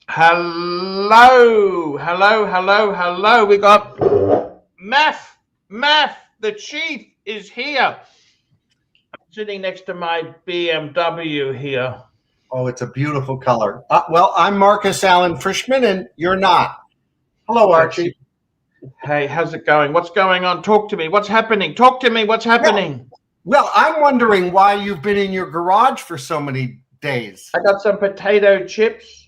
Hello, hello, hello, hello. We got Math, the chief is here. I'm sitting next to my BMW here. Oh, it's a beautiful color. Well, I'm Marcus Allen Frishman, and you're not. Hello, That's you. Archie. Hey, how's it going? What's going on? Talk to me. What's happening? Talk to me. What's happening? Well, I'm wondering why you've been in your garage for so many days. I got some potato chips.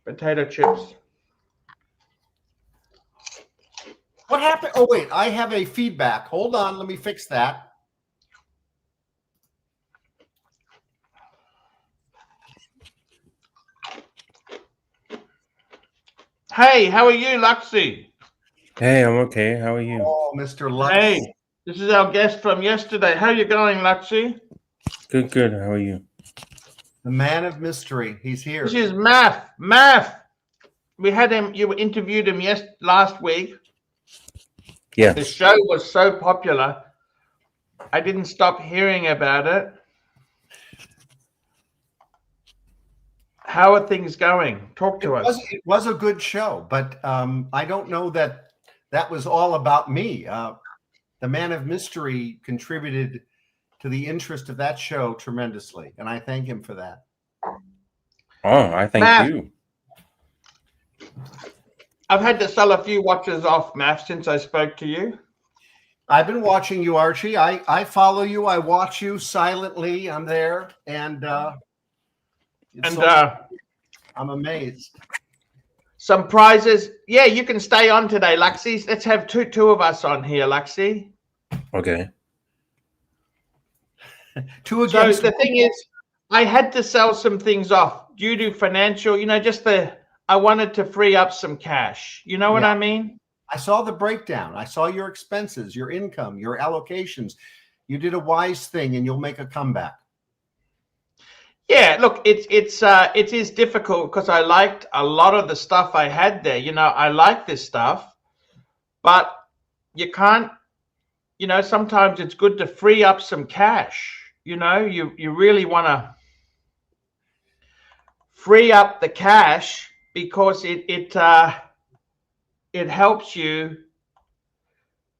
Potato chips. What happened? Oh, wait, I have a feedback. Hold on, let me fix that. Hey, how are you, Luxy? Hey, I'm okay. How are you? Oh, Mr. Lux. Hey, this is our guest from yesterday. How are you going, Luxy? Good, good. How are you? The man of mystery. He's here. This is Math. We had him. You interviewed him last week. Yes. The show was so popular, I didn't stop hearing about it. How are things going? Talk to us. It was a good show, but I don't know that was all about me. The man of mystery contributed to the interest of that show tremendously, and I thank him for that. Oh, I thank you. I've had to sell a few watches off, Math, since I spoke to you. I've been watching you, Archie. I follow you. I watch you silently. I'm there, and I'm amazed. Some prizes. Yeah, you can stay on today, Luxy. Let's have two of us on here, Luxy. Okay. Two against. So the thing is, I had to sell some things off due to financial, I wanted to free up some cash. You know what I mean? I saw the breakdown. I saw your expenses, your income, your allocations. You did a wise thing, and you'll make a comeback. Yeah, look, it is difficult because I liked a lot of the stuff I had there. I like this stuff, but you can't. Sometimes it's good to free up some cash. You really want to free up the cash because it helps you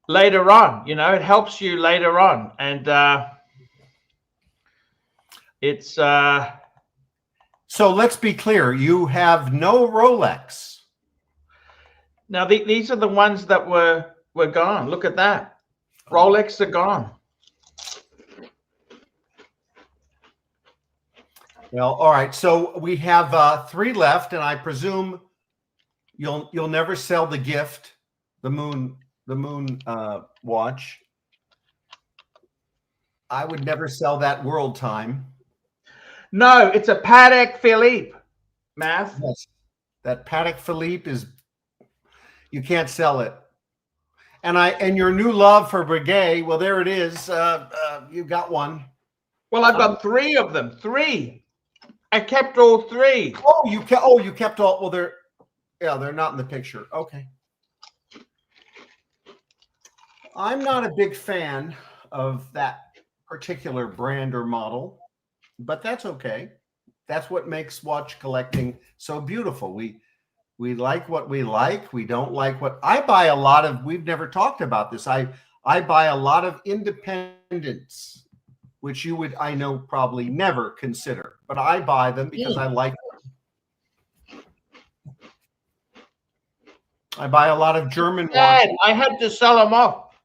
later on. It helps you later on, and it's so let's be clear, you have no Rolex. Now these are the ones that were gone. Look at that. Rolex are gone. Well, all right, so we have 3 left, and I presume you'll never sell the gift, the moon watch. I would never sell that world time. No, it's a Patek Philippe, Math. Yes. That Patek Philippe is, you can't sell it. And your new love for Breguet, well, there it is. You got one. Well, I've got 3 of them. 3. I kept all 3. Oh, you kept all. Well, they're not in the picture. Okay. I'm not a big fan of that particular brand or model, but that's okay. That's what makes watch collecting so beautiful. We like what we like. We don't like what I buy. A lot of, we've never talked about this. I buy a lot of independents, which you would, I know, probably never consider, but I buy them because I like them. I buy a lot of German watches. I had to sell them off.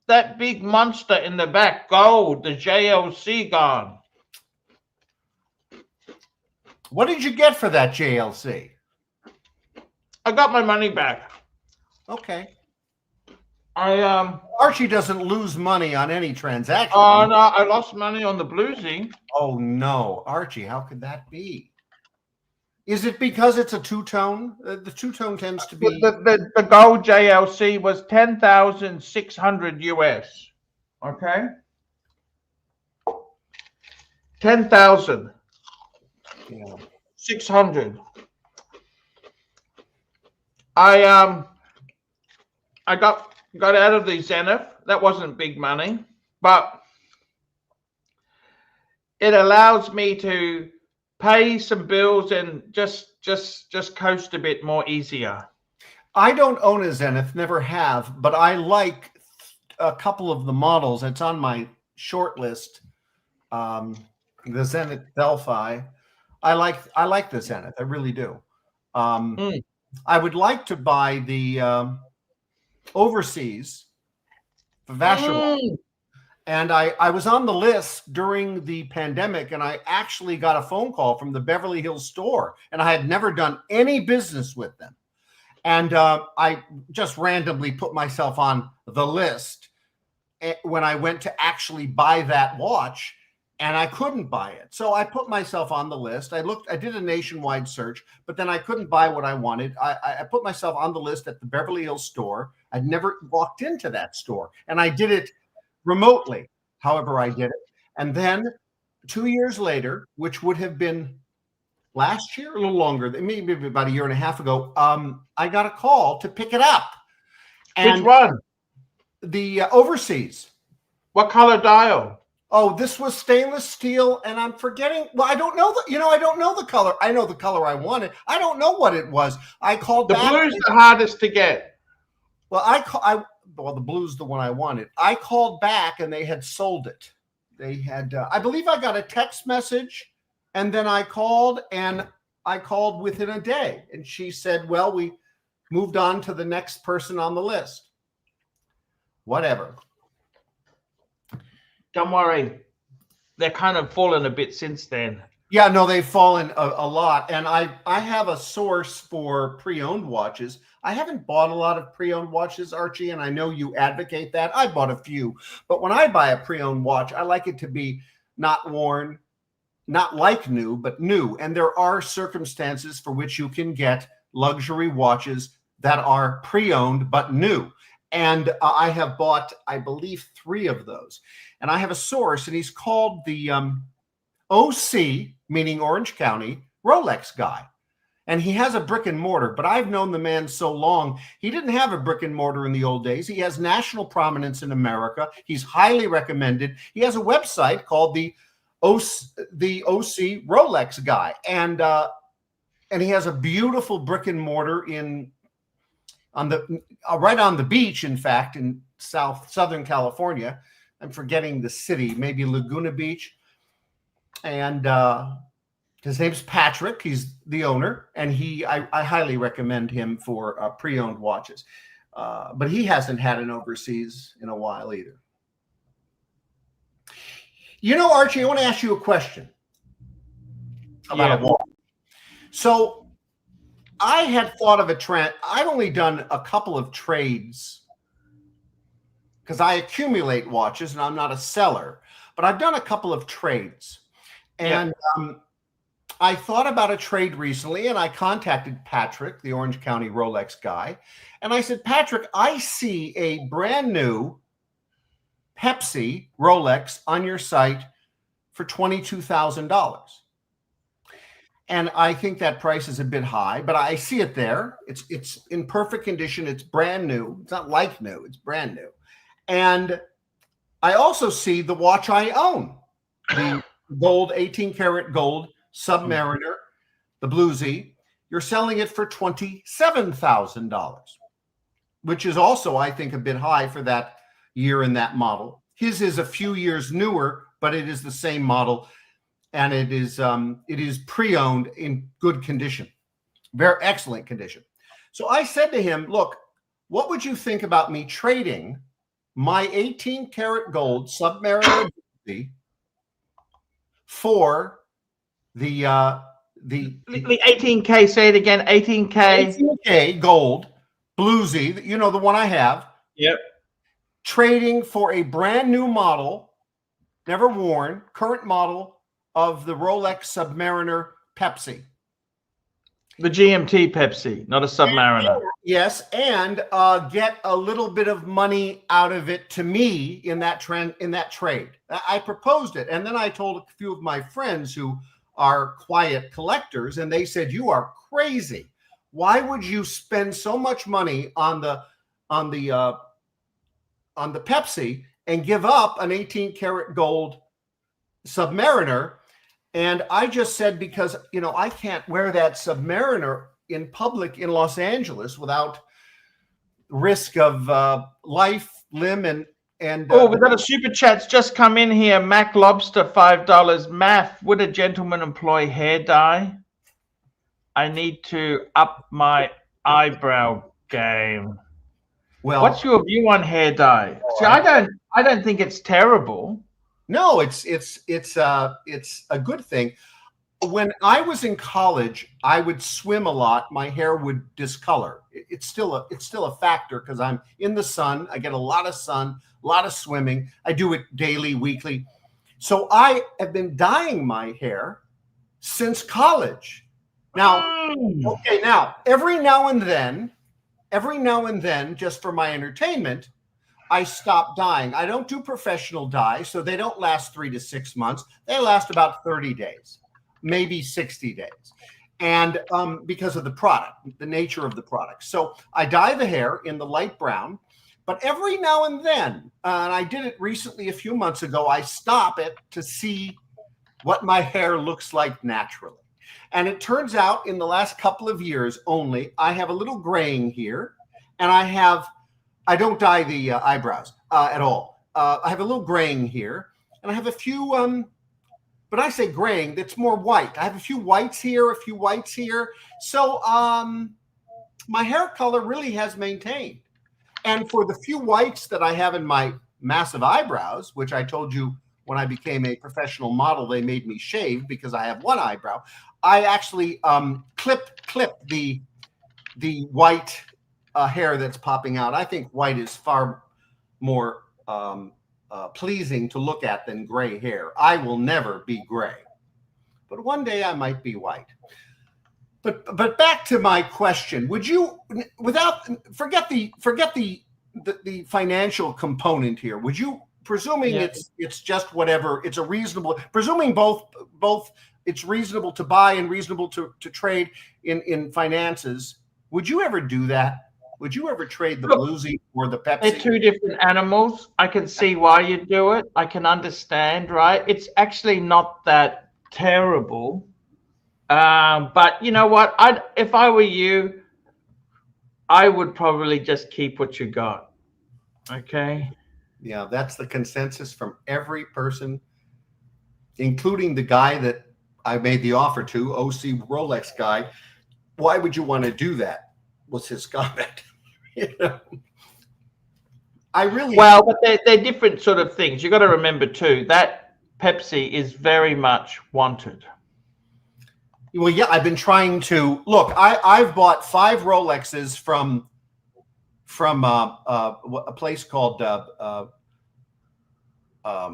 That big monster in the back, gold, the JLC gone. What did you get for that JLC? I got my money back. Okay. Archie doesn't lose money on any transaction. Oh no, I lost money on the bluesy. Oh no, Archie, how could that be? Is it because it's a two-tone? The two-tone tends to be the gold JLC was 10,600 US. Okay, 10,000. Yeah. 600. I got out of the Zenith. That wasn't big money, but it allows me to pay some bills and just coast a bit more easier. I don't own a Zenith, never have, but I like a couple of the models. It's on my short list. The Zenith Delphi. I like the Zenith. I really do. I would like to buy the Overseas Vashon. And I was on the list during the pandemic, and I actually got a phone call from the Beverly Hills store, and I had never done any business with them. And I just randomly put myself on the list when I went to actually buy that watch, and I couldn't buy it. So I put myself on the list. I did a nationwide search, but then I couldn't buy what I wanted. I put myself on the list at the Beverly Hills store. I'd never walked into that store, and I did it remotely. However, I did it. And then 2 years later, which would have been last year, a little longer, maybe about a year and a half ago, I got a call to pick it up. And which one? The Overseas. What color dial? Oh, this was stainless steel, and I'm forgetting. Well, I don't know I don't know the color. I know the color I wanted. I don't know what it was. I called the back. Blue is the hardest to get. Well, well, the blue's the one I wanted. I called back, and they had sold it. They had, I believe I got a text message, and then I called within a day, and she said, well, we moved on to the next person on the list. Whatever. Don't worry. They're kind of fallen a bit since then. Yeah, no, they've fallen a lot. And I have a source for pre-owned watches. I haven't bought a lot of pre-owned watches, Archie, and I know you advocate that. I bought a few. But when I buy a pre-owned watch, I like it to be not worn, not like new, but new. And there are circumstances for which you can get luxury watches that are pre-owned but new. And I have bought, I believe, 3 of those. And I have a source, and he's called the OC, meaning Orange County, Rolex guy. And he has a brick and mortar, but I've known the man so long. He didn't have a brick and mortar in the old days. He has national prominence in America. He's highly recommended. He has a website called the OC Rolex guy. And he has a beautiful brick and mortar right on the beach, in fact, in Southern California. I'm forgetting the city, maybe Laguna Beach. And his name's Patrick. He's the owner, and I highly recommend him for pre-owned watches. But he hasn't had an Overseas in a while either. You know, Archie, I want to ask you a question about a watch. So I had thought of a trend. I've only done a couple of trades because I accumulate watches and I'm not a seller, but I've done a couple of trades. And I thought about a trade recently, and I contacted Patrick, the Orange County Rolex guy. And I said, Patrick, I see a brand new Pepsi Rolex on your site for $22,000. And I think that price is a bit high, but I see it there. It's in perfect condition. It's brand new. It's not like new. It's brand new. And I also see the watch I own, the gold, 18 karat gold Submariner, the Bluesy. You're selling it for $27,000, which is also, I think, a bit high for that year in that model. His is a few years newer, but it is the same model, and it is pre-owned in good condition, very excellent condition. So I said to him, look, what would you think about me trading my 18 karat gold Submariner for the 18K, say it again, 18K. 18K gold Bluesy, you know, the one I have. Yep. Trading for a brand new model, never worn, current model of the Rolex Submariner Pepsi. The GMT Pepsi, not a Submariner. Yes, and get a little bit of money out of it to me in that trade. I proposed it, and then I told a few of my friends who are quiet collectors, and they said, "You are crazy. Why would you spend so much money on the Pepsi and give up an 18 karat gold Submariner And I just said, because, I can't wear that Submariner in public in Los Angeles without risk of life, limb, and Oh, we've got a super chat's just come in here. Mac Lobster, $5. Math, would a gentleman employ hair dye? I need to up my eyebrow game. well, what's your view on hair dye? See, I don't think it's terrible. No, it's a good thing. When I was in college, I would swim a lot. My hair would discolor. It's still a factor because I'm in the sun. I get a lot of sun, a lot of swimming. I do it daily, weekly. So I have been dyeing my hair since college. Now, okay, now every now and then, just for my entertainment, I stop dyeing. I don't do professional dye, so they don't last 3 to 6 months. They last about 30 days, maybe 60 days. And because of the product, the nature of the product. So I dye the hair in the light brown, but every now and then, and I did it recently a few months ago, I stop it to see what my hair looks like naturally. And it turns out in the last couple of years only, I have a little graying here, and I don't dye the eyebrows at all. I have a little graying here, and I have a few, but I say graying, that's more white. I have a few whites here, a few whites here. So my hair color really has maintained. And for the few whites that I have in my massive eyebrows, which I told you when I became a professional model, they made me shave because I have one eyebrow. I actually clip the white hair that's popping out. I think white is far more pleasing to look at than gray hair. I will never be gray, but one day I might be white. But back to my question: would you, forget the financial component here? Would you, presuming it's just whatever, it's a reasonable, presuming both it's reasonable to buy and reasonable to trade in finances, would you ever do that? Would you ever trade the Bluesy or the Pepsi? They're two different animals. I can see why you do it. I can understand, right? It's actually not that terrible. But you know what? If I were you, I would probably just keep what you got. Okay. Yeah, that's the consensus from every person, including the guy that I made the offer to, OC Rolex guy. Why would you want to do that? Was his comment. Well, but they're different sort of things. You got to remember too that Pepsi is very much wanted. Well, yeah, I've been trying to look. I've bought 5 Rolexes from a place called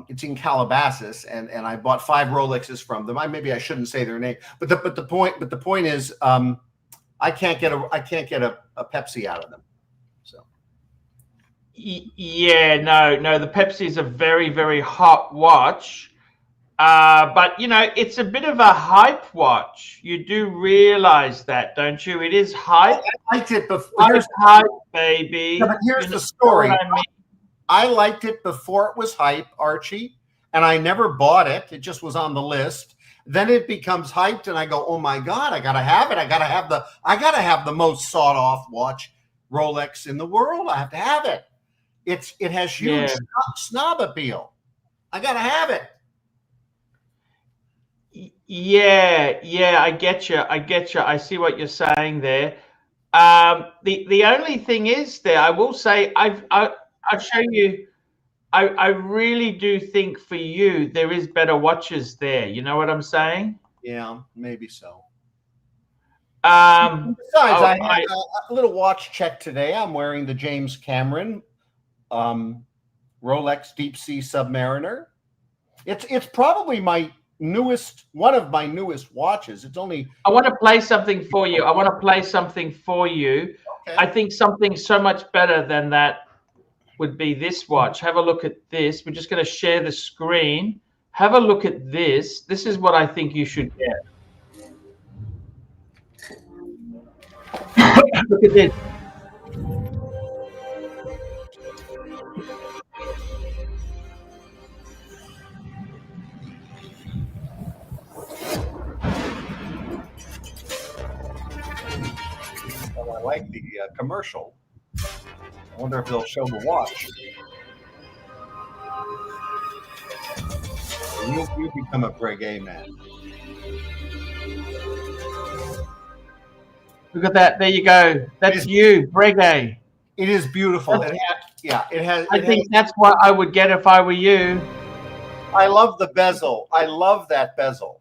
it's in Calabasas, and I bought 5 Rolexes from them. Maybe I shouldn't say their name, but the point is, I can't get a Pepsi out of them. So yeah, no, the Pepsi is a very, very hot watch. But it's a bit of a hype watch. You do realize that, don't you? It is hype. I liked it before. Here's hype, baby. Yeah, but here's the story. I liked it before it was hype, Archie, and I never bought it. It just was on the list. Then it becomes hyped, and I go, "Oh my God, I gotta have it! I gotta have the most sought-off watch, Rolex in the world. I have to have it. It has huge snob appeal. I gotta have it." Yeah, I get you. I see what you're saying there. The only thing is there, I will say, I'll show you. I really do think for you there is better watches there. You know what I'm saying? Yeah, maybe so. Besides, I had a little watch check today. I'm wearing the James Cameron Rolex Deep Sea Submariner. It's probably one of my newest watches. It's only. I want to play something for you. Okay. I think something so much better than that would be this watch. Have a look at this. We're just going to share the screen. Have a look at this. This is what I think you should get. Look at this. I like the commercial. I wonder if they'll show the watch. You become a Breguet man. Look at that. There you go. That's you, Breguet. It is beautiful. I think that's what I would get if I were you. I love the bezel. I love that bezel.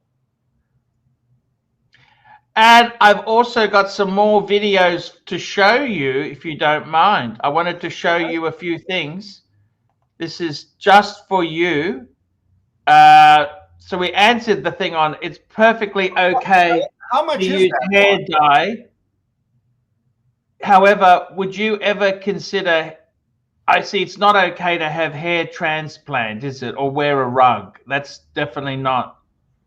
And I've also got some more videos to show you, if you don't mind. I wanted to show you a few things. This is just for you. So we answered the thing on it's perfectly okay How much to is use that hair one? dye. However, would you ever consider, I see it's not okay to have hair transplant, is it? Or wear a rug. That's definitely not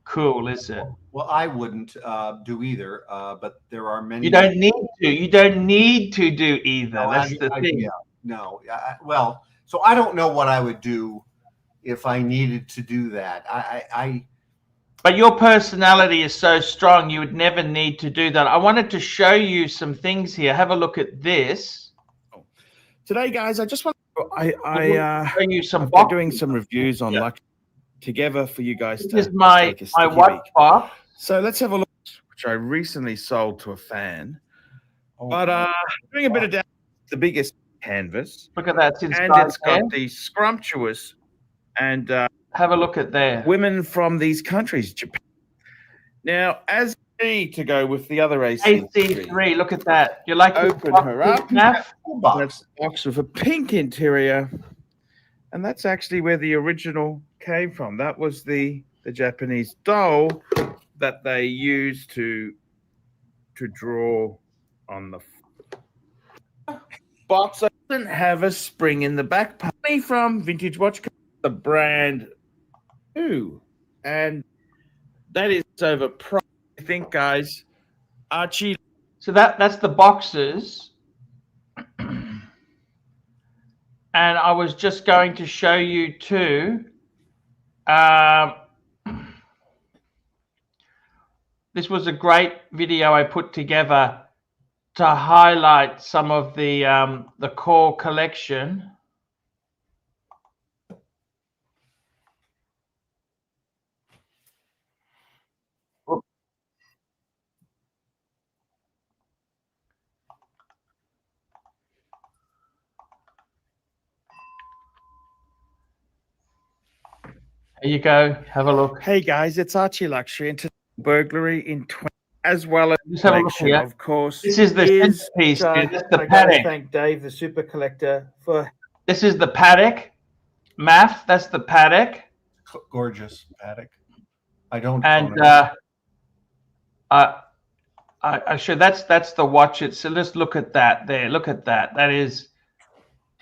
cool, is it? Well, I wouldn't do either, but there are many. You don't need to. You don't need to do either. No, That's the thing. Yeah, no. Well, so I don't know what I would do if I needed to do that. But your personality is so strong, you would never need to do that. I wanted to show you some things here. Have a look at this. Today, guys, I just want show you some I've been doing some reviews on Yeah. Luxury together for you guys This to is my take a sticky watch peek. box. So let's have a look, which I recently sold to a fan. Oh, But doing a bit of damage, the biggest canvas, Look at that. It's and inside it's there. got these scrumptious and Have a look at there. women from these countries, Japan. Now, as me to go with the other AC3, AC3. Look at that. You like this Open box, her up. Naff? that's a box with a pink interior, and that's actually where the original came from. That was the Japanese doll that they used to draw on the box. Doesn't have a spring in the back. Partly from Vintage Watch, the brand new, and that is overpriced. I think, guys. Archie. So that's the boxes. And I was just going to show you too. This was a great video I put together to highlight some of the core collection. There you go. Have a look. Hey guys, it's ArchieLuxury into burglary in 20, as well as Just have a look collection, here. of course. This is the centerpiece. That's the I gotta paddock. thank Dave, the super collector, for This is the paddock. Math. That's the paddock. gorgeous paddock. I don't. And own it. I should. That's the watch. So let's look at that there. Look at that. That is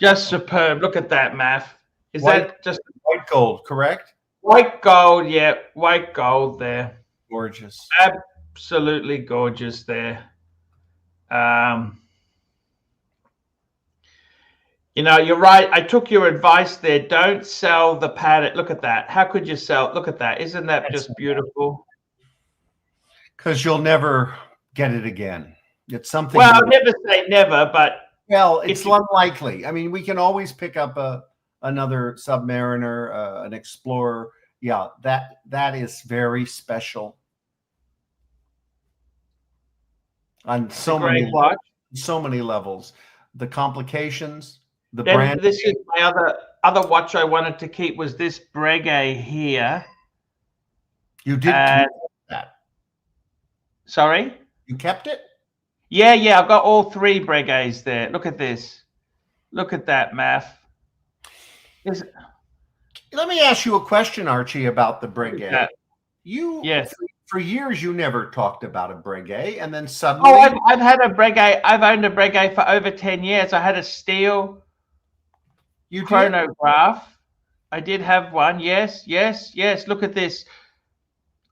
just superb. Look at that, Math. Is that just White gold, correct? white gold? Yeah, white gold there. Gorgeous. Absolutely gorgeous there. You know, you're right. I took your advice there. Don't sell the paddock. Look at that. How could you sell? Look at that. Isn't that just beautiful? Because you'll never get it again. It's something. Well, I'll never say never, but Well, it's if you- unlikely. I mean, we can always pick up another Submariner, an Explorer. Yeah, that is very special on so great many watch. levels. The complications, the Then brand. this is my other watch I wanted to keep was this Breguet here. You did And- keep that. Sorry? You kept it? Yeah, I've got all three Breguets there. Look at this. Look at that, Math. Let me ask you a question, Archie, about the Breguet. that. You, Yes. for years, you never talked about a Breguet, and then suddenly, Oh, I've had a Breguet. I've owned a Breguet for over 10 years. I had a steel you did. chronograph. I did have one. Yes. Look at this.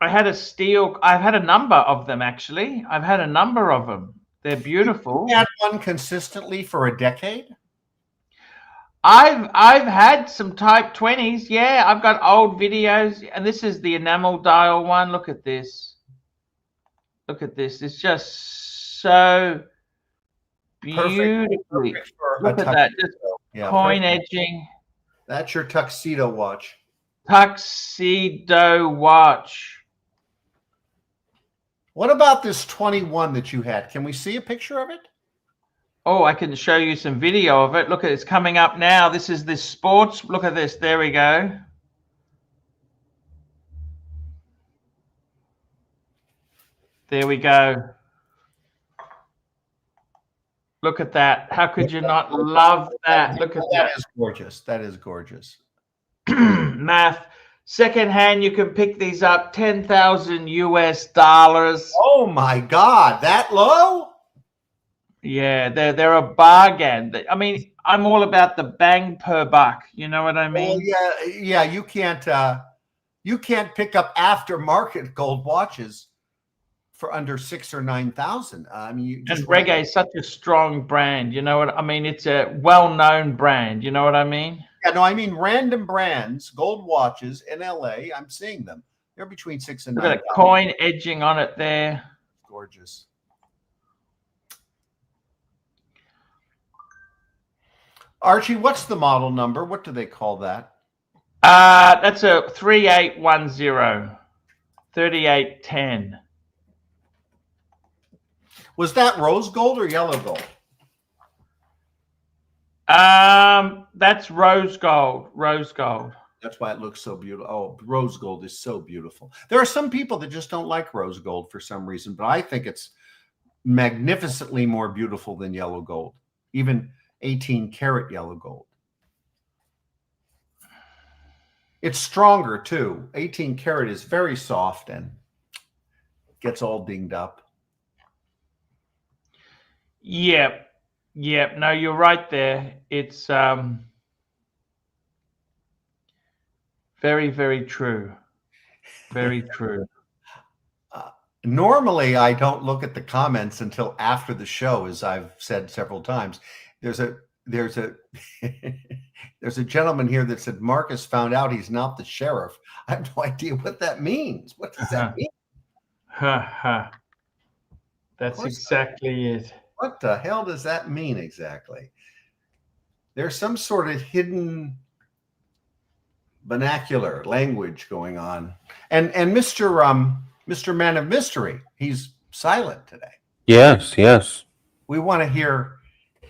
I had a steel. I've had a number of them, actually. I've had a number of them. They're beautiful. You had one consistently for a decade? I've had some Type 20s. Yeah, I've got old videos, and this is the enamel dial one. Look at this. Look at this. It's just so beautifully. Perfect for Look a at that. Just tuxedo. Yeah, coin perfect. edging. That's your tuxedo watch. Tuxedo watch. What about this 21 that you had? Can we see a picture of it? Oh, I can show you some video of it. Look at it's coming up now. This is this sports. Look at this. There we go. There we go. Look at that. How could you not love that? Look at That that. is gorgeous. That is gorgeous. Math. Secondhand, you can pick these up 10,000 US dollars. Oh my God, that low? Yeah, they're a bargain. I mean, I'm all about the bang per buck. You know what I mean? Well, yeah. You can't pick up aftermarket gold watches for under 6,000 or 9,000. I mean, you just And Breguet is such a strong brand. You know what I mean? It's a well-known brand. You know what I mean? Yeah, no, I mean random brands, gold watches in LA. I'm seeing them. They're between 6,000 and Look at 9,000. that coin edging on it there. Gorgeous. Archie, what's the model number? What do they call that? That's a 3810, 3810. Was that rose gold or yellow gold? That's rose gold. Rose gold. That's why it looks so beautiful. Oh, rose gold is so beautiful. There are some people that just don't like rose gold for some reason, but I think it's magnificently more beautiful than yellow gold, even 18 karat yellow gold. It's stronger too. 18 karat is very soft and gets all dinged up. Yep. Yep. No, you're right there. It's very, very true. Very true. Normally, I don't look at the comments until after the show, as I've said several times. There's a there's a gentleman here that said Marcus found out he's not the sheriff. I have no idea what that means. What does that mean? Ha ha. That's exactly it. What the hell does that mean exactly? There's some sort of hidden vernacular language going on. And Mr. Man of Mystery, he's silent today. Yes, yes. We want to hear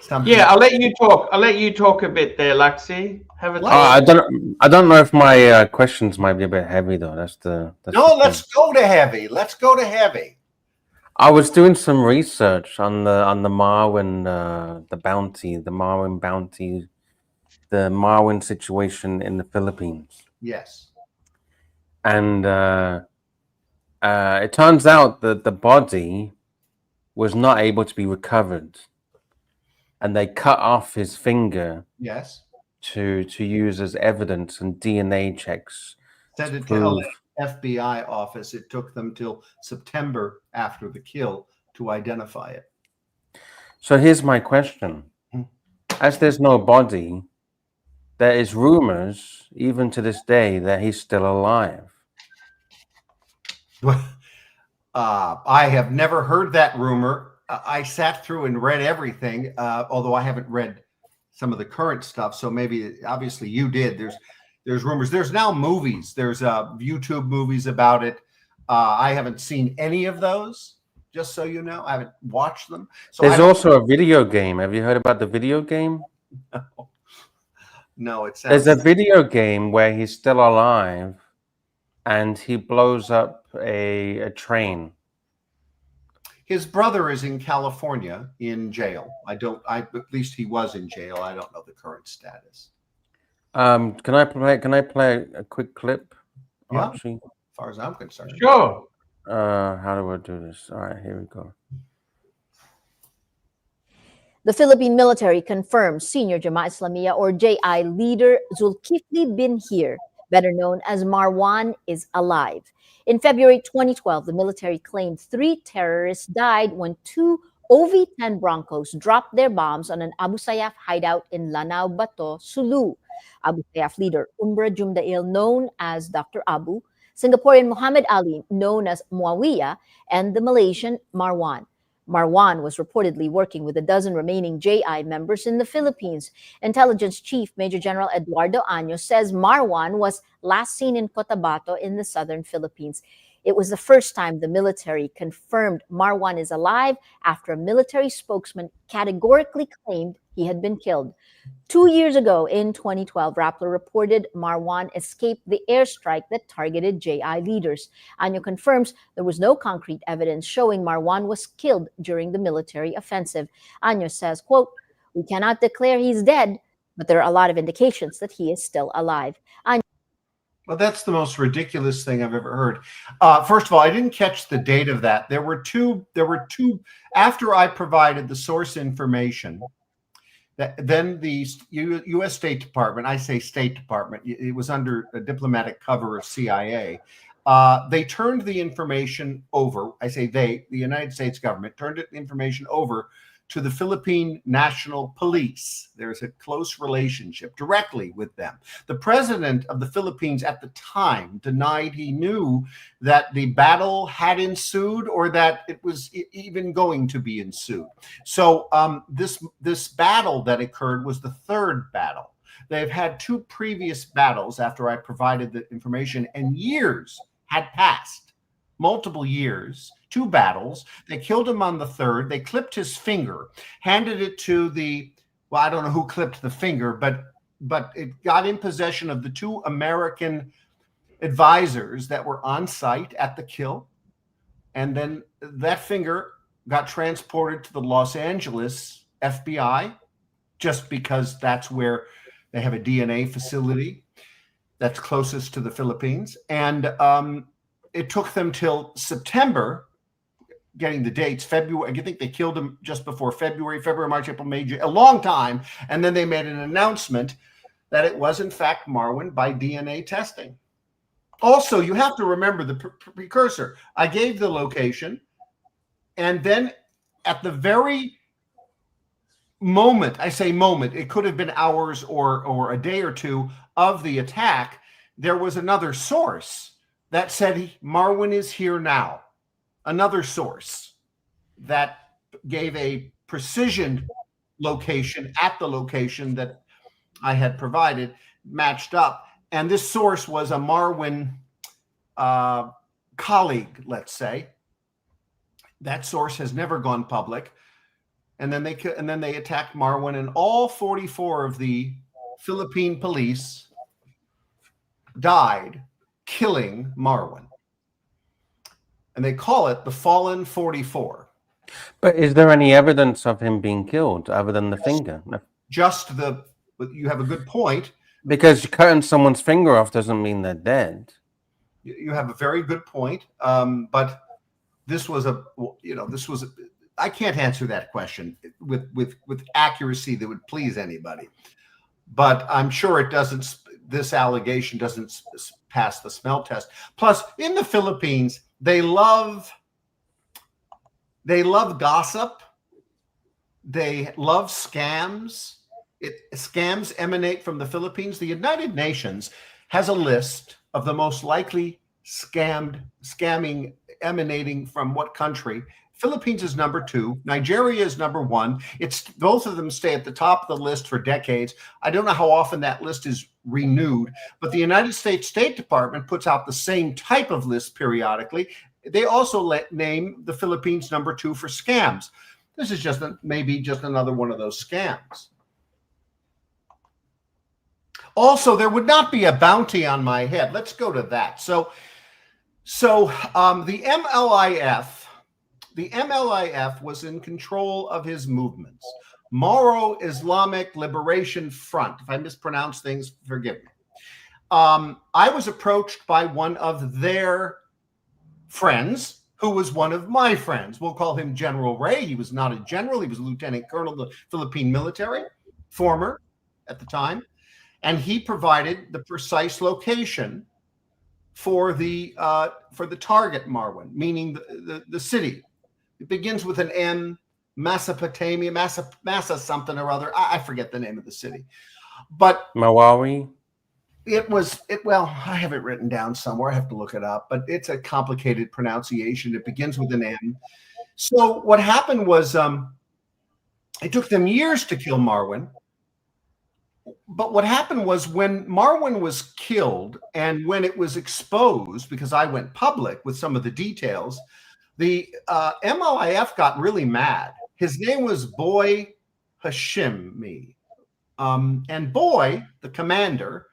something. Yeah, I'll let you talk. I'll let you talk a bit there, Luxy. Have a I don't know if my questions might be a bit heavy though. That's let's go to heavy. Let's go to heavy. I was doing some research on the Marwan the Marwan bounty, the Marwan situation in the Philippines. Yes. And it turns out that the body was not able to be recovered, and they cut off his finger. Yes. To use as evidence and DNA checks. Sent it to LA FBI office. It took them till September after the kill to identify it. So here's my question. As there's no body, there is rumors, even to this day, that he's still alive. I have never heard that rumor. I sat through and read everything, although I haven't read some of the current stuff. So maybe, obviously, you did. There's rumors. There's now movies. There's YouTube movies about it. I haven't seen any of those. Just so you know, I haven't watched them. So there's also a video game. Have you heard about the video game? No, there's a video game where he's still alive, and he blows up a train. His brother is in California in jail. At least he was in jail. I don't know the current status. Can I play a quick clip? Yeah, Archie? as far as I'm concerned. Sure. How do I do this? All right, here we go. The Philippine military confirms senior Jamaat Islamiyah or JI leader Zulkifli bin Hir, better known as Marwan, is alive. In February 2012, the military claimed 3 terrorists died when 2 OV-10 Broncos dropped their bombs on an Abu Sayyaf hideout in Lanao, Bato, Sulu. Abu Sayyaf leader Umra Jumdail, known as Dr. Abu, Singaporean Muhammad Ali, known as Muawiyah, and the Malaysian Marwan. Marwan was reportedly working with a dozen remaining JI members in the Philippines. Intelligence Chief Major General Eduardo Año says Marwan was last seen in Cotabato in the southern Philippines. It was the first time the military confirmed Marwan is alive after a military spokesman categorically claimed he had been killed. 2 years ago, in 2012, Rappler reported Marwan escaped the airstrike that targeted JI leaders. Año confirms there was no concrete evidence showing Marwan was killed during the military offensive. Año says, quote, "We cannot declare he's dead, but there are a lot of indications that he is still alive." Well, that's the most ridiculous thing I've ever heard. First of all, I didn't catch the date of that. There were two. After I provided the source information, then the U.S. State Department, I say State Department, it was under a diplomatic cover of CIA. They turned the information over. I say they, the United States government, turned the information over to the Philippine National Police. There's a close relationship directly with them. The president of the Philippines at the time denied he knew that the battle had ensued or that it was even going to be ensued. So this battle that occurred was the third battle. They've had two previous battles after I provided the information, and years had passed, multiple years, two battles. They killed him on the third. They clipped his finger, handed it to the, well, I don't know who clipped the finger, but it got in possession of the two American advisors that were on site at the kill. And then that finger got transported to the Los Angeles FBI, just because that's where they have a DNA facility that's closest to the Philippines. And it took them till September, getting the dates, February, I think they killed him just before February, March, April, May, June, a long time. And then they made an announcement that it was in fact Marwan by DNA testing. Also, you have to remember the precursor. I gave the location, and then at the very moment, I say moment, it could have been hours or a day or two of the attack, there was another source that said Marwan is here now. Another source that gave a precision location at the location that I had provided, matched up. And this source was a Marwan colleague, let's say. That source has never gone public. And then they attacked Marwan, and all 44 of the Philippine police died, killing Marwan. And they call it the Fallen 44. But is there any evidence of him being killed other than the finger? Just you have a good point. Because cutting someone's finger off doesn't mean they're dead. You have a very good point. But this was I can't answer that question with accuracy that would please anybody. But I'm sure this allegation doesn't pass the smell test. Plus, in the Philippines, they love gossip. They love scams. Scams emanate from the Philippines. The United Nations has a list of the most likely scamming emanating from what country. Philippines is number 2. Nigeria is number 1. Both of them stay at the top of the list for decades. I don't know how often that list is renewed, but the United States State Department puts out the same type of list periodically. They also name the Philippines number 2 for scams. This is maybe just another one of those scams. Also, there would not be a bounty on my head. Let's go to that. So the MLIF was in control of his movements. Moro Islamic Liberation Front. If I mispronounce things, forgive me. I was approached by one of their friends, who was one of my friends. We'll call him General Ray. He was not a general. He was a lieutenant colonel of the Philippine military, former at the time. And he provided the precise location for the target, Marwan, meaning the city. It begins with an M, Mesopotamia, Massa something or other. I forget the name of the city. But Malawi? Well, I have it written down somewhere. I have to look it up, but it's a complicated pronunciation. It begins with an M. So what happened was it took them years to kill Marwan. But what happened was when Marwan was killed and when it was exposed, because I went public with some of the details, the MLIF got really mad. His name was Boy Hashimi. And Boy, the commander,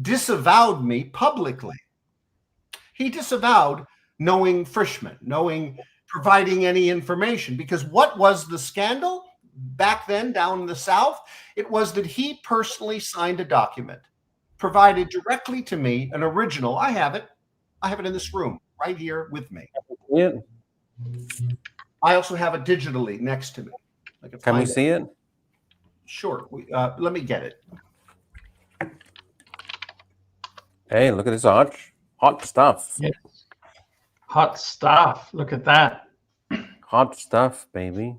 disavowed me publicly. He disavowed knowing Frishman, providing any information, because what was the scandal back then down in the South? It was that he personally signed a document, provided directly to me, an original. I have it in this room right here with me. Yeah. I also have it digitally next to me. Can we see it? Sure. Let me get it. Hey, look at this, Arch. Hot stuff. Yes. Hot stuff. Look at that. Hot stuff, baby.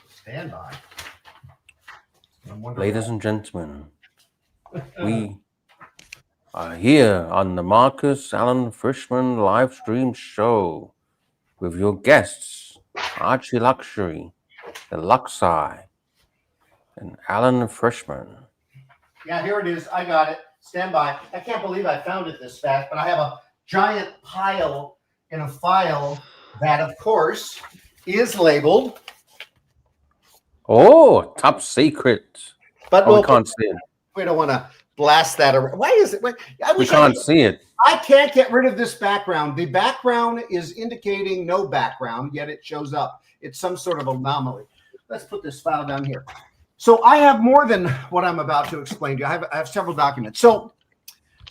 Stand by. Ladies and gentlemen, we are here on the Marcus Allen Frishman live stream show with your guests, ArchieLuxury, the Luxi, and Alan Frishman. Yeah, here it is. I got it. Stand by. I can't believe I found it this fast, but I have a giant pile in a file that, of course, is labeled. Oh, top secret. But we can't see it. We don't want to blast that around. Why is it? We can't see it. I can't get rid of this background. The background is indicating no background, yet it shows up. It's some sort of anomaly. Let's put this file down here. So I have more than what I'm about to explain to you. I have several documents. So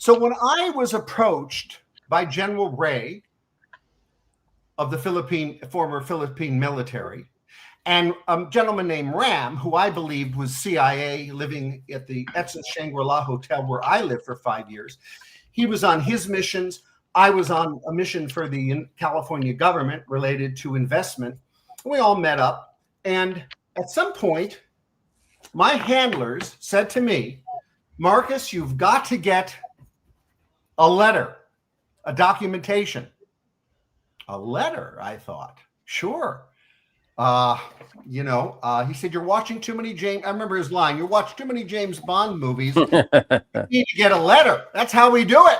when I was approached by General Ray of the former Philippine military, and a gentleman named Ram, who I believed was CIA, living at the Etza Shangri-La Hotel where I lived for 5 years. He was on his missions. I was on a mission for the California government related to investment. We all met up. And at some point, my handlers said to me, Marcus, you've got to get a letter, a documentation. A letter, I thought. Sure. He said, you're watching too many James. I remember his line. You watch too many James Bond movies. You need to get a letter. That's how we do it.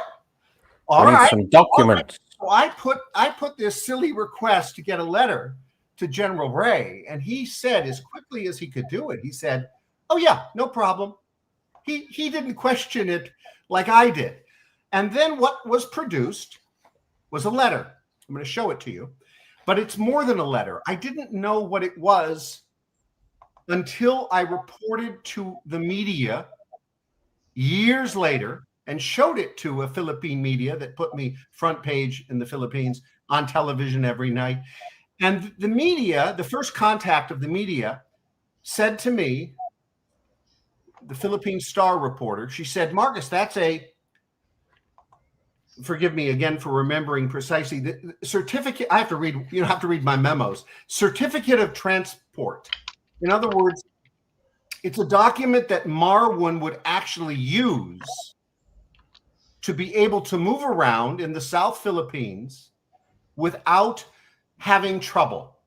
All right. Some documents. So I put this silly request to get a letter to General Ray, and he said, as quickly as he could do it, he said, oh yeah, no problem. He didn't question it like I did. And then what was produced was a letter. I'm going to show it to you. But it's more than a letter. I didn't know what it was until I reported to the media years later and showed it to a Philippine media that put me front page in the Philippines on television every night. And the media, the first contact of the media, said to me, the Philippine Star reporter, she said, Marcus, that's forgive me again for remembering precisely the certificate. I have to read, you don't have to read my memos. Certificate of transport. In other words, it's a document that Marwan would actually use to be able to move around in the South Philippines without having trouble.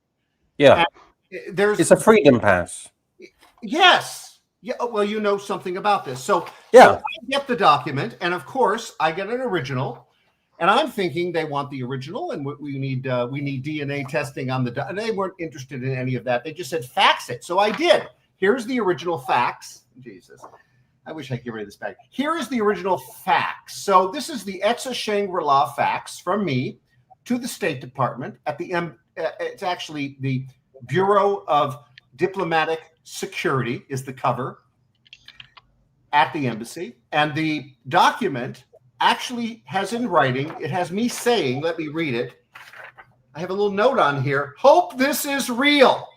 Yeah. And it's a freedom pass. Yes. Yeah, well, you know something about this. So I get the document, and of course, I get an original, and I'm thinking they want the original, and we need DNA testing on the. And they weren't interested in any of that. They just said fax it. So I did. Here's the original fax. Jesus, I wish I could get rid of this bag. Here is the original fax. So this is the Etza Shangri-La fax from me to the State Department at the it's actually the Bureau of Diplomatic Security is the cover at the embassy, and the document actually has in writing, it has me saying, let me read it. I have a little note on here. Hope this is real.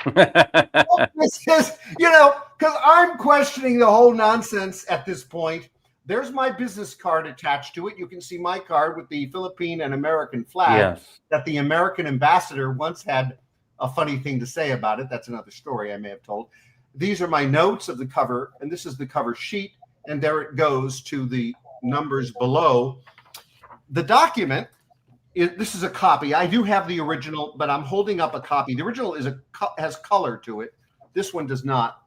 Hope this is, because I'm questioning the whole nonsense at this point. There's my business card attached to it. You can see my card with the Philippine and American flag that the American ambassador once had a funny thing to say about it. That's another story I may have told. These are my notes of the cover, and this is the cover sheet, and there it goes to the numbers below. The document this is a copy. I do have the original, but I'm holding up a copy. The original has color to it. This one does not.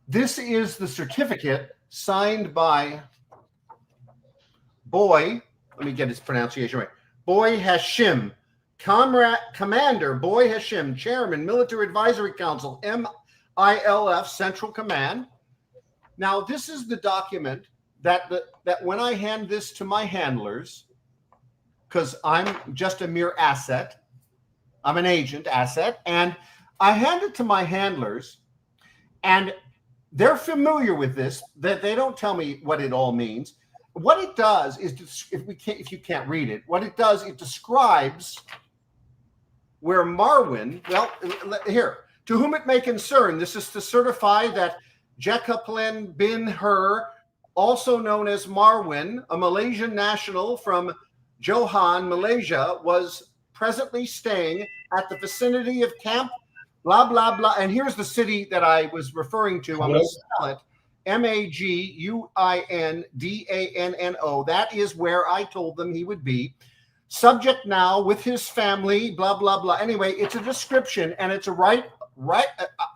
This is the certificate signed by Boy. Let me get his pronunciation right. Boy Hashim, Commander Boy Hashim, Chairman, Military Advisory Council, MILF, Central Command. Now, this is the document that when I hand this to my handlers, because I'm just a mere asset, I'm an agent asset, and I hand it to my handlers, and they're familiar with this, that they don't tell me what it all means. What it does is, if you can't read it, what it does, it describes where Marwan, well, here, to whom it may concern, this is to certify that Jekaplin bin Hur, also known as Marwan, a Malaysian national from Johor, Malaysia, was presently staying at the vicinity of Camp blah, blah, blah. And here's the city that I was referring to. I'm going to spell it. Maguindanno. That is where I told them he would be. Subject now with his family, blah, blah, blah. Anyway, it's a description, and it's a right.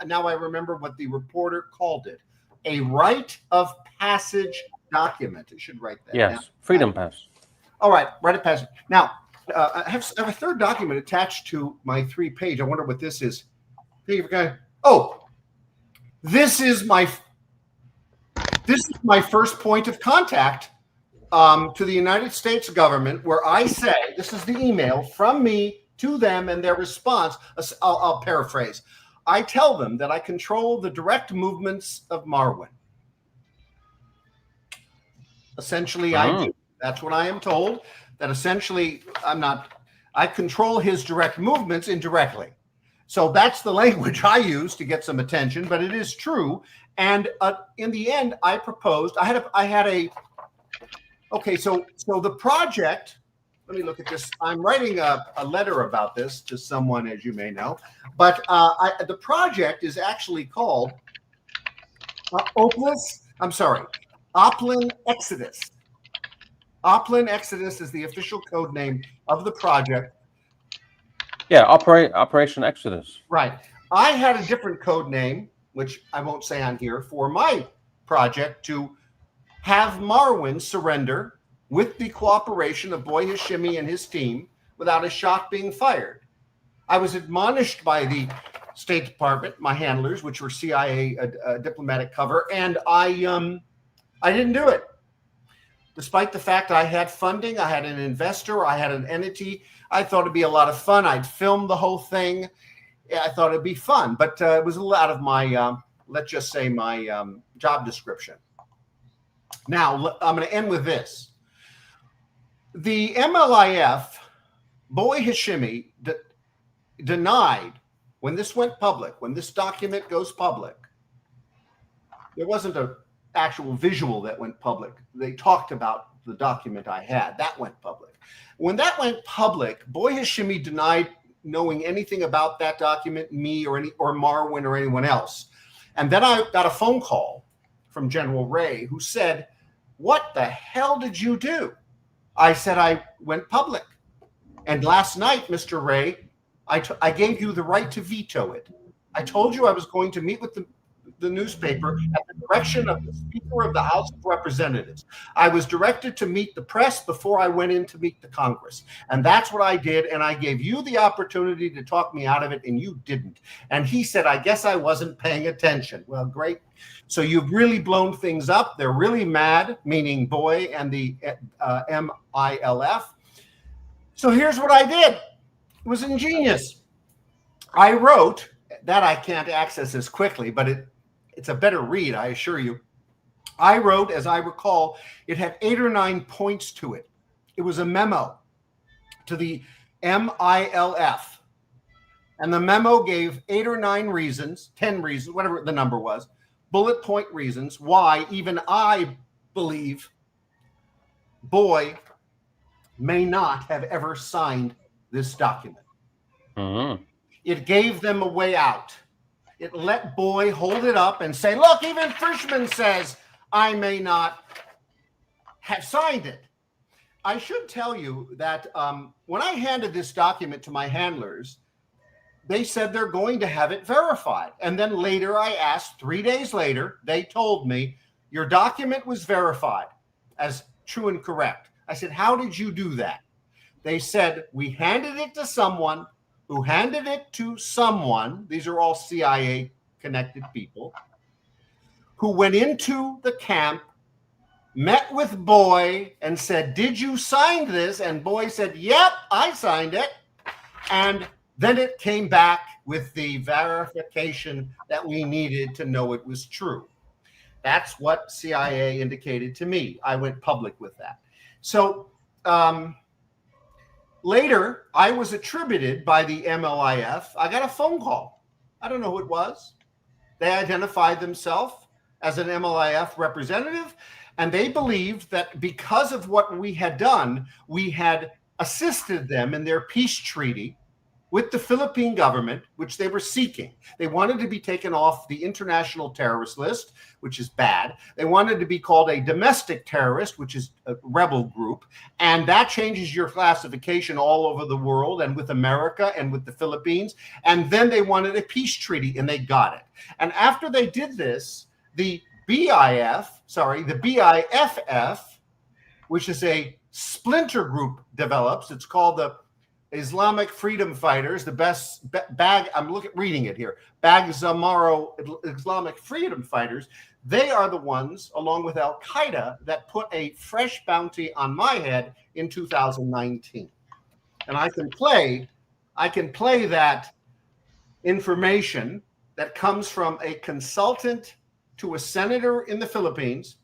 Now I remember what the reporter called it. A rite of passage document. I should write that. Yes, down. Freedom Pass. All right, rite of passage. Now, I have a third document attached to my 3-page. I wonder what this is. Oh, this is my first point of contact to the United States government, where I say, this is the email from me to them and their response. I'll paraphrase. I tell them that I control the direct movements of Marwan. Essentially, I do. That's what I am told, that essentially I control his direct movements indirectly. So that's the language I use to get some attention, but it is true. And in the end, I proposed, so the project, let me look at this. I'm writing a letter about this to someone, as you may know, but the project is actually called Oplin Exodus. Oplin Exodus is the official code name of the project. Yeah, Operation Exodus. Right. I had a different code name, which I won't say on here, for my project to have Marwan surrender with the cooperation of Boy Hashimi and his team without a shot being fired. I was admonished by the State Department, my handlers, which were CIA diplomatic cover, and I didn't do it. Despite the fact I had funding, I had an investor, I had an entity. I thought it'd be a lot of fun. I'd film the whole thing. I thought it'd be fun, but it was a little out of my, let's just say, my job description. Now, I'm going to end with this. The MLIF, Boy Hashimi, denied when this went public, when this document goes public, there wasn't an actual visual that went public. They talked about the document I had. That went public. When that went public, Boy Hashimi denied knowing anything about that document, me or Marwan or anyone else. And then I got a phone call from General Ray, who said, "What the hell did you do?" I said, "I went public. And last night, Mr. Ray, I gave you the right to veto it. I told you I was going to meet with the newspaper at the direction of the Speaker of the House of Representatives. I was directed to meet the press before I went in to meet the Congress. And that's what I did. And I gave you the opportunity to talk me out of it, and you didn't." And he said, "I guess I wasn't paying attention." Well, great. So you've really blown things up. They're really mad, meaning Boy and the MILF. So here's what I did. It was ingenious. I wrote, that I can't access as quickly, but it's a better read, I assure you. I wrote, as I recall, it had 8 or 9 points to it. It was a memo to the MILF. And the memo gave 8 or 9 reasons, 10 reasons, whatever the number was, bullet point reasons why even I believe Boy may not have ever signed this document. Mm-hmm. It gave them a way out. It let Boy hold it up and say, "Look, even Frishman says I may not have signed it." I should tell you that when I handed this document to my handlers, they said they're going to have it verified. And then later I asked, 3 days later, they told me, your document was verified as true and correct. I said, how did you do that? They said, we handed it to someone who handed it to someone. These are all CIA connected people who went into the camp, met with Boy and said, did you sign this? And Boy said, yep, I signed it. And then it came back with the verification that we needed to know it was true. That's what CIA indicated to me. I went public with that. So later, I was attributed by the MLIF. I got a phone call. I don't know who it was. They identified themselves as an MLIF representative, and they believed that because of what we had done, we had assisted them in their peace treaty with the Philippine government, which they were seeking. They wanted to be taken off the international terrorist list, which is bad. They wanted to be called a domestic terrorist, which is a rebel group. And that changes your classification all over the world and with America and with the Philippines. And then they wanted a peace treaty, and they got it. And after they did this, the BIFF, which is a splinter group, develops. It's called the Islamic Freedom Fighters, the best I'm reading it here. Bag Zamaro Islamic Freedom Fighters. They are the ones, along with Al Qaeda, that put a fresh bounty on my head in 2019. And I can play that information that comes from a consultant to a senator in the Philippines,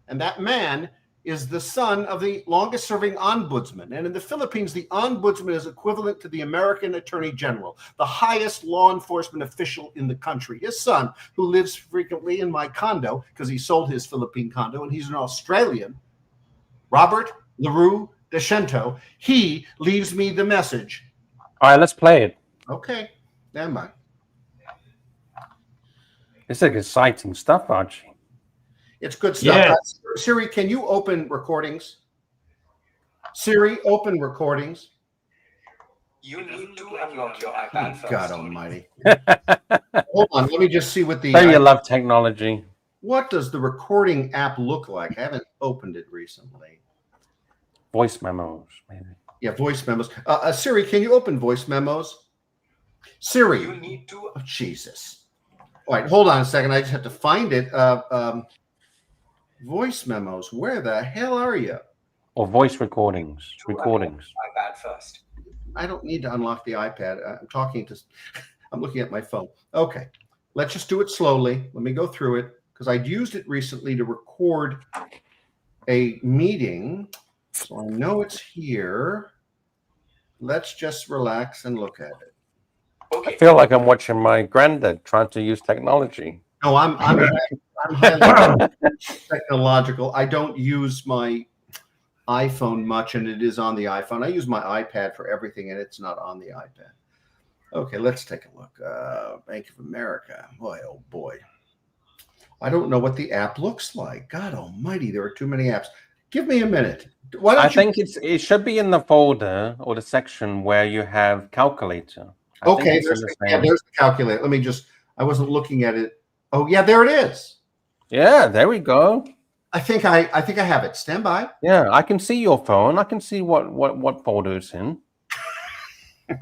and that man is the son of the longest serving ombudsman. And in the Philippines, the ombudsman is equivalent to the American Attorney General, the highest law enforcement official in the country. His son, who lives frequently in my condo because he sold his Philippine condo, and he's an Australian, Robert LaRue Deschento, he leaves me the message. All right, let's play it. Okay, never mind. It's like exciting stuff, Archie. It's good stuff. Yeah. Siri, can you open recordings? Siri, open recordings. You need to unlock your iPad first. God almighty. Hold on, let me just see what the... Don't you love technology? What does the recording app look like? I haven't opened it recently. Voice memos, maybe. Yeah, voice memos. Siri, can you open voice memos? Siri. You need to... Oh, Jesus. All right, hold on a second. I just have to find it. Voice memos. Where the hell are you? Or voice recordings. Recordings. iPad first. I don't need to unlock the iPad. I'm looking at my phone. Okay, let's just do it slowly. Let me go through it because I'd used it recently to record a meeting. So I know it's here. Let's just relax and look at it. Okay. I feel like I'm watching my granddad trying to use technology. No, I'm highly technological. I don't use my iPhone much, and it is on the iPhone. I use my iPad for everything, and it's not on the iPad. Okay, let's take a look. Bank of America. Boy, oh boy. I don't know what the app looks like. God almighty, there are too many apps. Give me a minute. Why don't I think it should be in the folder or the section where you have calculator. Okay, there's the calculator. Let me just, I wasn't looking at it. Oh yeah, there it is. Yeah, there we go. I think I have it. Stand by. Yeah, I can see your phone. I can see what folder it's in.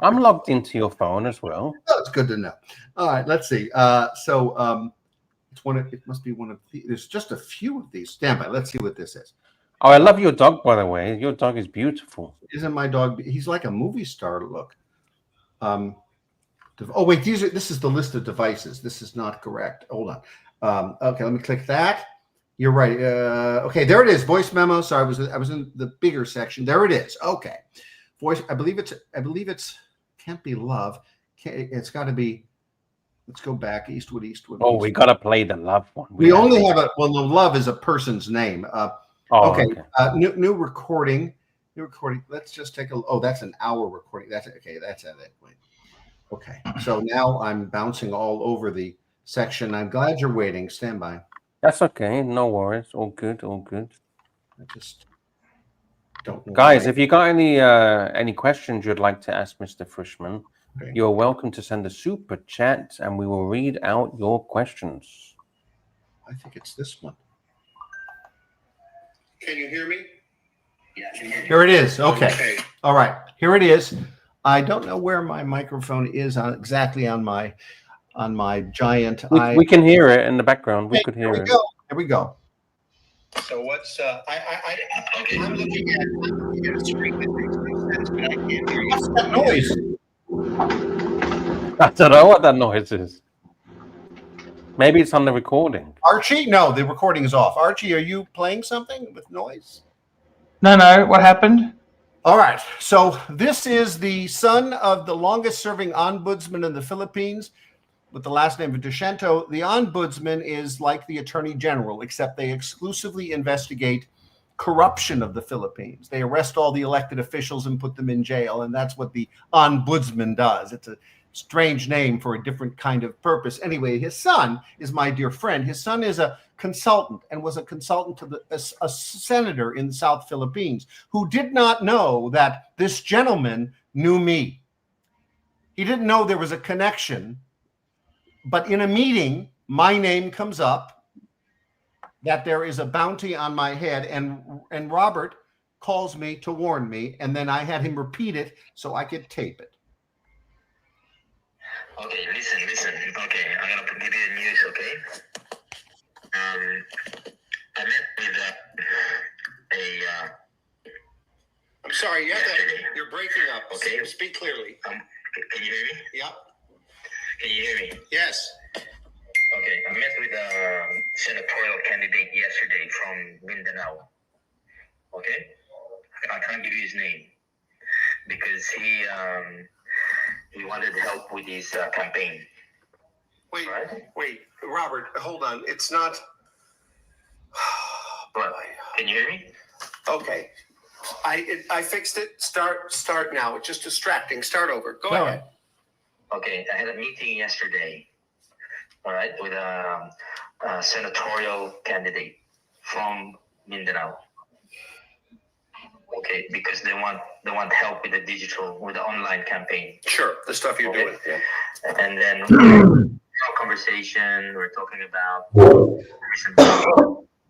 I'm logged into your phone as well. Oh, it's good to know. All right, let's see. It's one of, it must be one of the, there's just a few of these. Stand by. Let's see what this is. Oh, I love your dog, by the way. Your dog is beautiful. Isn't my dog? He's like a movie star. Look. Oh wait, this is the list of devices. This is not correct. Hold on. Okay, let me click that. You're right. Okay, there it is. Voice memo. Sorry, I was in the bigger section. There it is. Okay, voice. I believe it's can't be love. It's got to be. Let's go back. Eastwood. Oh, we got to play the love one. We only have the love is a person's name. Okay. New recording. New recording. Let's just take a. Oh, that's an hour recording. That's okay. That's at that point. Okay. So now I'm bouncing all over the section. I'm glad you're waiting. Stand by. That's okay. No worries. All good. All good. I just. Don't know Guys, why. if you got any questions you'd like to ask Mr. Frishman, Okay. you're welcome to send a super chat, and we will read out your questions. I think it's this one. Can you hear me? Yeah, I can hear you. Here it is. Okay. All right. Here it is. I don't know where my microphone is exactly on my giant. We can hear it in the background. We could hear Here we it. go. Here we go. So what's I'm looking at a screen that makes no sense, but I can't hear you. What's that noise? I don't know what that noise is. Maybe it's on the recording. Archie? No, the recording is off. Archie, are you playing something with noise? No. What happened? All right. So this is the son of the longest-serving ombudsman in the Philippines, with the last name of Dushento. The ombudsman is like the attorney general, except they exclusively investigate corruption of the Philippines. They arrest all the elected officials and put them in jail, and that's what the ombudsman does. It's a strange name for a different kind of purpose. Anyway, his son is my dear friend. His son is a consultant and was a consultant to a senator in the South Philippines who did not know that this gentleman knew me. He didn't know there was a connection. But in a meeting, my name comes up, that there is a bounty on my head, and Robert calls me to warn me, and then I had him repeat it so I could tape it. Okay, listen. Okay, I'm gonna give you the news, okay? I met with I'm sorry, yesterday. you're breaking up. Okay. Speak clearly. Can you hear me? Yep. Can you hear me? Yes. Okay, I met with a senatorial candidate yesterday from Mindanao. Okay? I can't give you his name because he wanted help with his campaign. Wait, Robert, hold on. It's not. But can you hear me? Okay. I fixed it. Start now. It's just distracting. Start over. Go ahead. Okay, I had a meeting yesterday, all right, with a senatorial candidate from Mindanao. Okay, because they want help with the online campaign. Sure, the stuff you're doing. Yeah. And then our conversation, we're talking about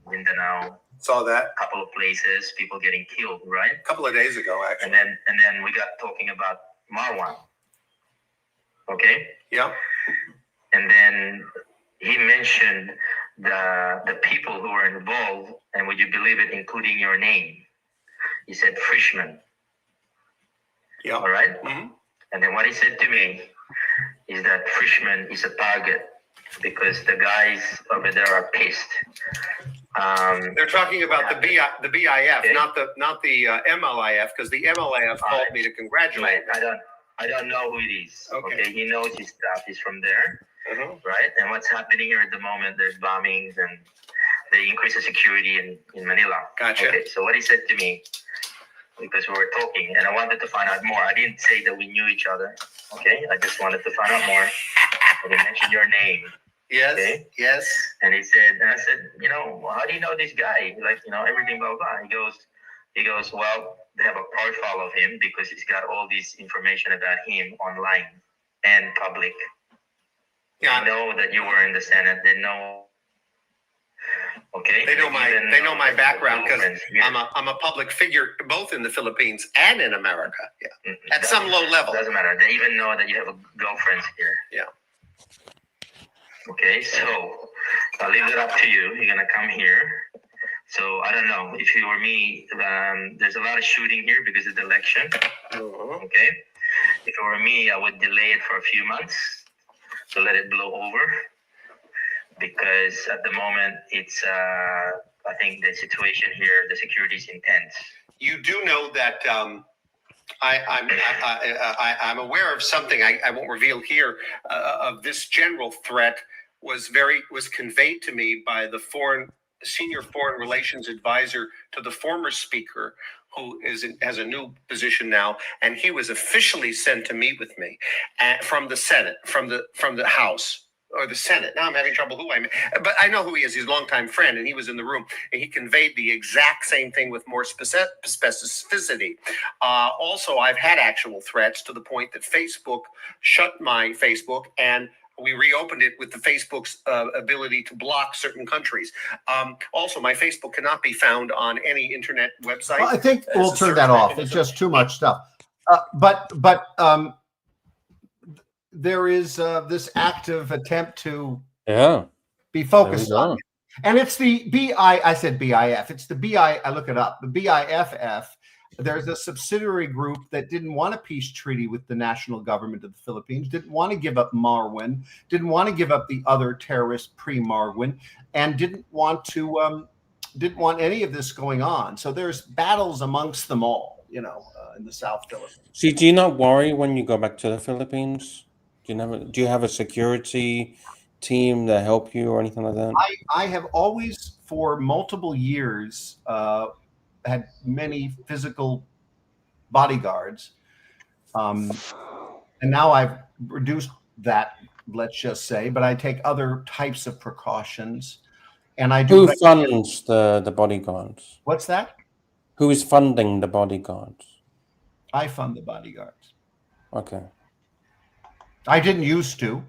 Mindanao. Saw that A couple of places, people getting killed, right? a couple of days ago, actually. And then we got talking about Marwan. Okay? Yeah. And then he mentioned the people who were involved, and would you believe it, including your name. He said Frishman. Yeah. All right? Mm-hmm. And then what he said to me is that Frishman is a target because the guys over there are pissed. They're talking about the BIF, Okay. not the MLIF, because the MLIF called me to congratulate. I don't know who it is. Okay. He knows his stuff. He's from there, right? And what's happening here at the moment? There's bombings and they increase the security in Manila. Gotcha. Okay. So what he said to me, because we were talking, and I wanted to find out more. I didn't say that we knew each other. Okay. I just wanted to find out more. And he mentioned your name. Yes. Okay. Yes. And he said, and I said, how do you know this guy? Like, everything, blah, blah. He goes, well, they have a profile of him because he's got all this information about him online and public. Yeah. They know that you were in the Senate. They know. Okay. They know my background because I'm a public figure both in the Philippines and in America. Yeah. At some low level. Doesn't matter. They even know that you have a girlfriend here. Yeah. Okay, so I'll leave it up to you. You're gonna come here. So I don't know if you or me. There's a lot of shooting here because of the election. Okay, if it were me, I would delay it for a few months to let it blow over. Because at the moment, it's I think the situation here, the security is intense. You do know that I'm aware of something I won't reveal here of this general threat was conveyed to me by the senior foreign relations advisor to the former speaker, who has a new position now, and he was officially sent to meet with me from the Senate, from the House. or the Senate. Now I'm having trouble who I mean, but I know who he is. He's a longtime friend, and he was in the room, and he conveyed the exact same thing with more specificity. Also, I've had actual threats to the point that Facebook shut my Facebook, and we reopened it with the Facebook's ability to block certain countries. Also, my Facebook cannot be found on any internet website. Well, I think we'll turn that off. It's just too much stuff. But there is this active attempt to be focused on it. And it's the I said BIF. It's the BI. I look it up. The BIFF. There's a subsidiary group that didn't want a peace treaty with the national government of the Philippines, didn't want to give up Marwan, didn't want to give up the other terrorists pre-Marwan, and didn't want any of this going on. So there's battles amongst them all, in the South Philippines. See, do you not worry when you go back to the Philippines? Do you have a security team that help you or anything like that? I have always, for multiple years, had many physical bodyguards, and now I've reduced that, let's just say, but I take other types of precautions, and I do. Who funds the bodyguards? What's that? Who is funding the bodyguards? I fund the bodyguards. Okay. I didn't used to,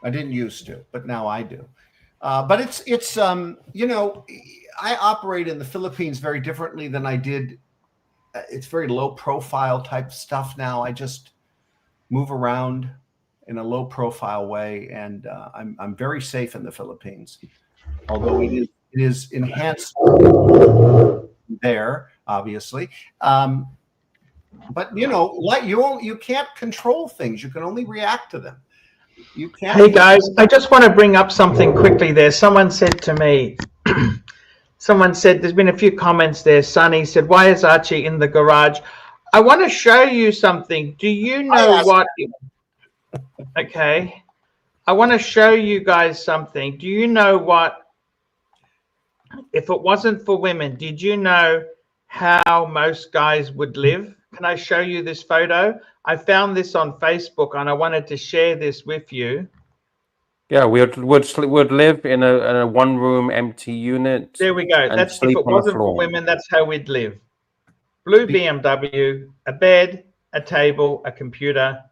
but now I do. But it's I operate in the Philippines very differently than I did. It's very low profile type stuff now. I just move around in a low profile way, and I'm very safe in the Philippines. Although it is enhanced there, obviously. But you can't control things. You can only react to them. You can't. Hey guys, I just want to bring up something quickly there. Someone said to me, there's been a few comments there. Sonny said, why is Archie in the garage? I want to show you something. Do you know what? Okay. I want to show you guys something. Do you know what? If it wasn't for women, did you know how most guys would live? Can I show you this photo? I found this on Facebook, and I wanted to share this with you. Yeah, we would live in a one-room empty unit. There we go. That's if it wasn't for women, that's how we'd live. Blue BMW, a bed, a table, a computer.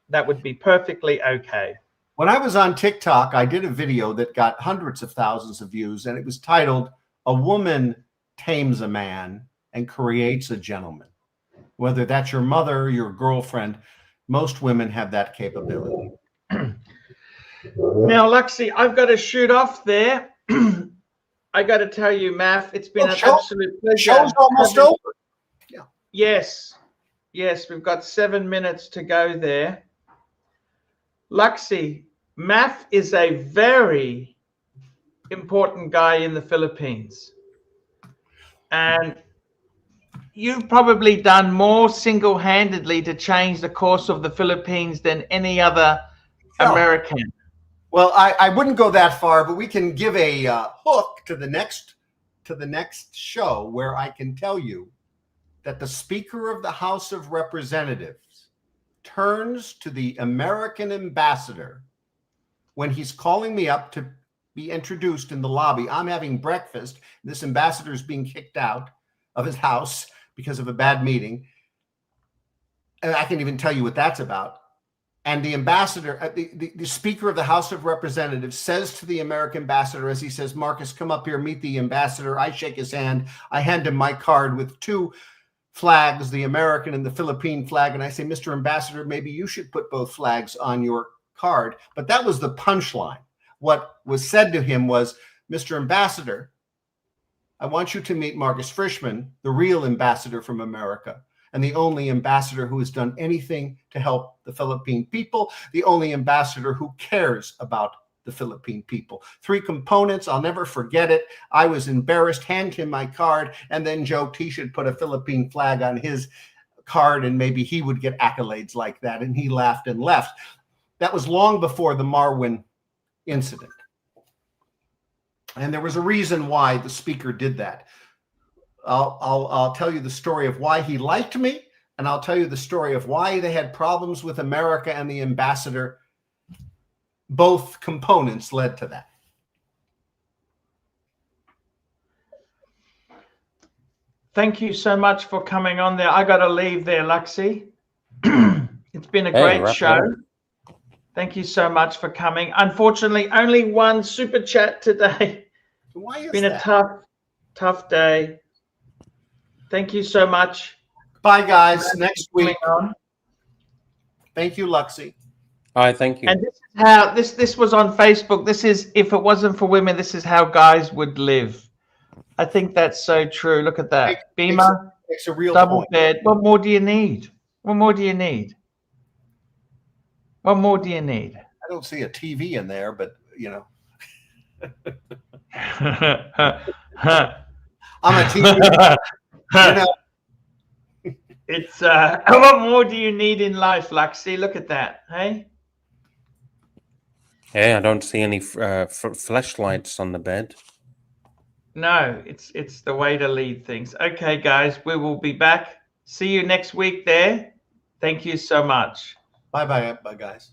That would be perfectly okay. When I was on TikTok, I did a video that got hundreds of thousands of views, and it was titled, "A Woman Tames a Man and Creates a Gentleman." Whether that's your mother, your girlfriend, most women have that capability. Now, Luxy, I've got to shoot off there. I got to tell you, Math, it's been an absolute pleasure. Show's almost over. Yeah. Yes, we've got 7 minutes to go there. Luxy, Math is a very important guy in the Philippines. And you've probably done more single-handedly to change the course of the Philippines than any other American. Well, I wouldn't go that far, but we can give a hook to the next show where I can tell you that the Speaker of the House of Representatives turns to the American ambassador when he's calling me up to be introduced in the lobby. I'm having breakfast. This ambassador is being kicked out of his house because of a bad meeting. And I can even tell you what that's about. And the ambassador, the Speaker of the House of Representatives says to the American ambassador, as he says, Marcus, come up here, meet the ambassador. I shake his hand. I hand him my card with 2 flags, the American and the Philippine flag. And I say, Mr. Ambassador, maybe you should put both flags on your card. But that was the punchline. What was said to him was, Mr. Ambassador, I want you to meet Marcus Frishman, the real ambassador from America, and the only ambassador who has done anything to help the Philippine people, the only ambassador who cares about the Philippine people. 3 components. I'll never forget it. I was embarrassed, hand him my card, and then joked he should put a Philippine flag on his card and maybe he would get accolades like that. And he laughed and left. That was long before the Marwan incident. And there was a reason why the speaker did that. I'll tell you the story of why he liked me, and I'll tell you the story of why they had problems with America and the ambassador both components led to that. Thank you so much for coming on there. I got to leave there, Luxy. It's been a Hey, great wrap it show. up. Thank you so much for coming. Unfortunately, only one super chat today. Why is It's been that? a tough day. Thank you so much. Bye, guys. Next week. On. Thank you, Luxy. All right, thank you. And this is how this was on Facebook. This is, if it wasn't for women, this is how guys would live. I think that's so true. Look at that. Beamer, It's a real double point. bed. What more do you need? What more do you need? What more do you need? I don't see a TV in there, but you know, I'm a TV. You know, It's what more do you need in life, Luxy? Look at that, hey? Hey, I don't see any flashlights on the bed. No, it's the way to lead things. Okay, guys, we will be back. See you next week there. Thank you so much. bye, guys.